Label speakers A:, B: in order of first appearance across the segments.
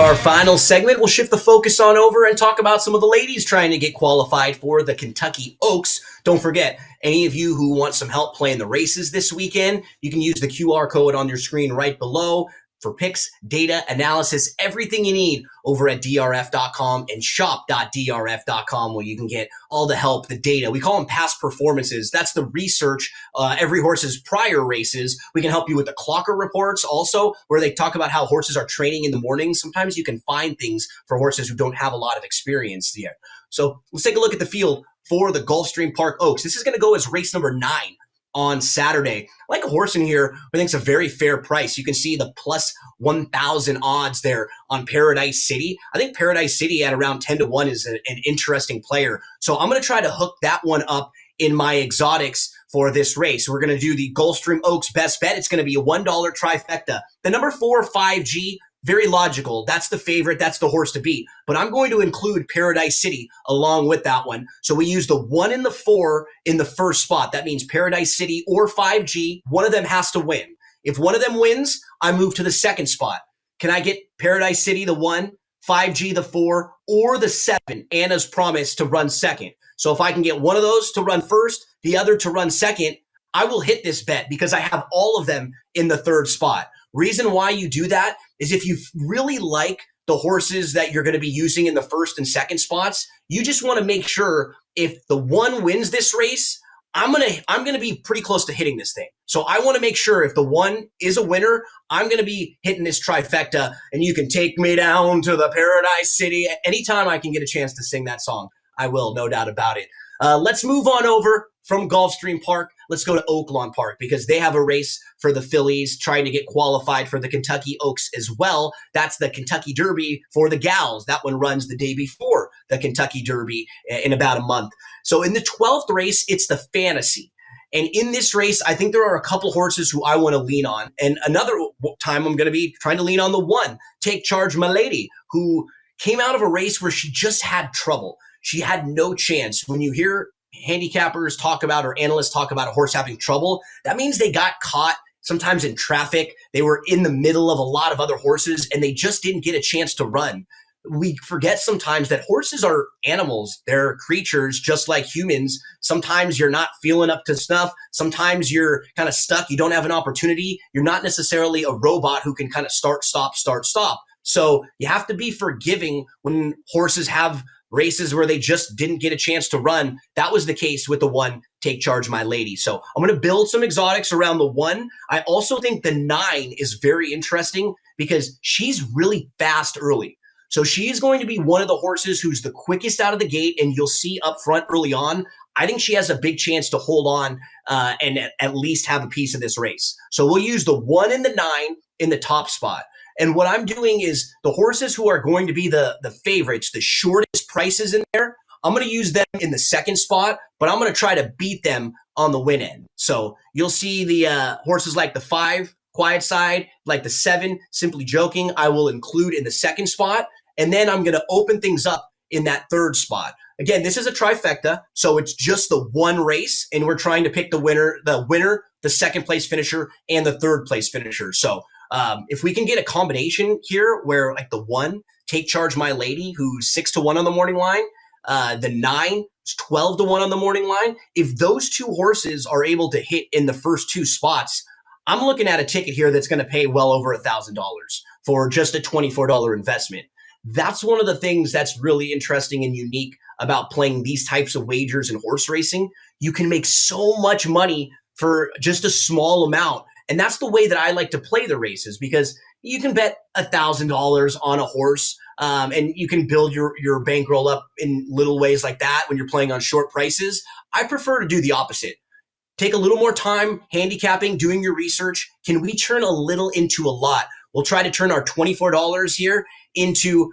A: our final segment, we'll shift the focus on over and talk about some of the ladies trying to get qualified for the Kentucky Oaks. Don't forget, any of you who want some help playing the races this weekend, you can use the QR code on your screen right below for picks, data, analysis, everything you need over at DRF.com and shop.drf.com, where you can get all the help, the data. We call them past performances. That's the research, every horse's prior races. We can help you with the clocker reports also, where they talk about how horses are training in the morning. Sometimes you can find things for horses who don't have a lot of experience yet. So let's take a look at the field for the Gulfstream Park Oaks. This is going to go as race number 9 on Saturday. I like a horse in here I think it's a very fair price. You can see the plus 1,000 odds there on Paradise City. I think Paradise City at around 10-1 is an interesting player. So I'm going to try to hook that one up in my exotics for this race. We're going to do the Gulfstream Oaks best bet. It's going to be a $1 trifecta. The number 4, 5G, very logical. That's the favorite. That's the horse to beat. But I'm going to include Paradise City along with that one. So we use the 1 and the 4 in the first spot. That means Paradise City or 5G. One of them has to win. If one of them wins, I move to the second spot. Can I get Paradise City the 1, 5G the 4, or the 7? Anna's promise to run second. So if I can get one of those to run first, the other to run second, I will hit this bet because I have all of them in the third spot. Reason why you do that is if you really like the horses that you're going to be using in the first and second spots, you just want to make sure if the 1 wins this race, I'm going to be pretty close to hitting this thing. So I want to make sure if the 1 is a winner, I'm going to be hitting this trifecta, and you can take me down to the Paradise City. Anytime I can get a chance to sing that song, I will, no doubt about it. Let's move on over from Gulfstream Park. Let's go to Oaklawn Park because they have a race for the fillies trying to get qualified for the Kentucky Oaks as well. That's the Kentucky Derby for the gals. That one runs the day before the Kentucky Derby in about a month. So in the 12th race, it's the Fantasy. And in this race, I think there are a couple horses who I want to lean on. And another time I'm going to be trying to lean on the 1, Take Charge My Lady, who came out of a race where she just had trouble. She had no chance. When you hear handicappers talk about or analysts talk about a horse having trouble, that means they got caught sometimes in traffic. They were in the middle of a lot of other horses and they just didn't get a chance to run. We forget sometimes that horses are animals. They're creatures just like humans. Sometimes you're not feeling up to snuff. Sometimes you're kind of stuck. You don't have an opportunity. You're not necessarily a robot who can kind of start, stop, start, stop. So you have to be forgiving when horses have races where they just didn't get a chance to run. That was the case with the 1, Take Charge My Lady. So I'm going to build some exotics around the 1. I also think the 9 is very interesting because she's really fast early. So she is going to be one of the horses who's the quickest out of the gate, and you'll see up front early on. I think she has a big chance to hold on and at least have a piece of this race. So we'll use the 1 and the 9 in the top spot. And what I'm doing is the horses who are going to be the favorites, the shortest prices in there, I'm going to use them in the second spot, but I'm going to try to beat them on the win end. So you'll see the horses like the 5, Quiet Side, like the 7, Simply Joking, I will include in the second spot. And then I'm going to open things up in that third spot. Again, this is a trifecta, so it's just the 1 race, and we're trying to pick the winner, the second place finisher, and the third place finisher. So if we can get a combination here where like the 1, Take Charge My Lady, who's 6-1 on the morning line, the 9 is 12-1 on the morning line. If those 2 horses are able to hit in the first 2 spots, I'm looking at a ticket here that's going to pay well over $1,000 for just a $24 investment. That's one of the things that's really interesting and unique about playing these types of wagers in horse racing. You can make so much money for just a small amount. And that's the way that I like to play the races because you can bet $1,000 on a horse and you can build your bankroll up in little ways like that when you're playing on short prices. I prefer to do the opposite. Take a little more time handicapping, doing your research. Can we turn a little into a lot? We'll try to turn our $24 here into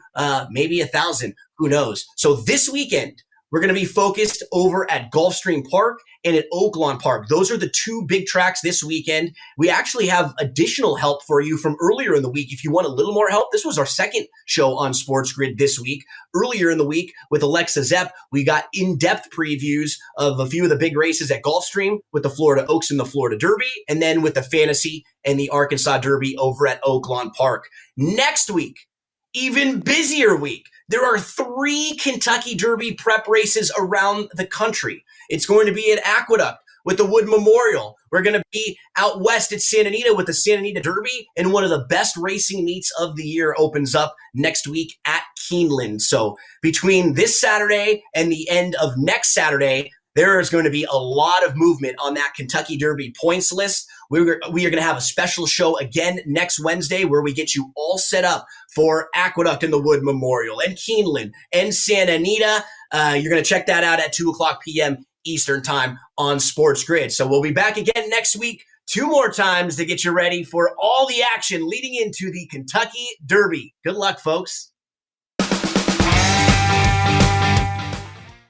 A: maybe $1,000. Who knows? So this weekend, we're going to be focused over at Gulfstream Park and at Oaklawn Park. Those are the 2 big tracks this weekend. We actually have additional help for you from earlier in the week. If you want a little more help, this was our second show on SportsGrid this week. Earlier in the week with Alexa Zepp, we got in-depth previews of a few of the big races at Gulfstream with the Florida Oaks and the Florida Derby, and then with the Fantasy and the Arkansas Derby over at Oaklawn Park. Next week, even busier week. There are 3 Kentucky Derby prep races around the country. It's going to be at Aqueduct with the Wood Memorial. We're going to be out west at Santa Anita with the Santa Anita Derby, and one of the best racing meets of the year opens up next week at Keeneland. So between this Saturday and the end of next Saturday, there is going to be a lot of movement on that Kentucky Derby points list. We are going to have a special show again next Wednesday where we get you all set up for Aqueduct and the Wood Memorial and Keeneland and Santa Anita. You're going to check that out at 2 o'clock p.m. Eastern time on SportsGrid. So we'll be back again next week 2 more times to get you ready for all the action leading into the Kentucky Derby. Good luck, folks.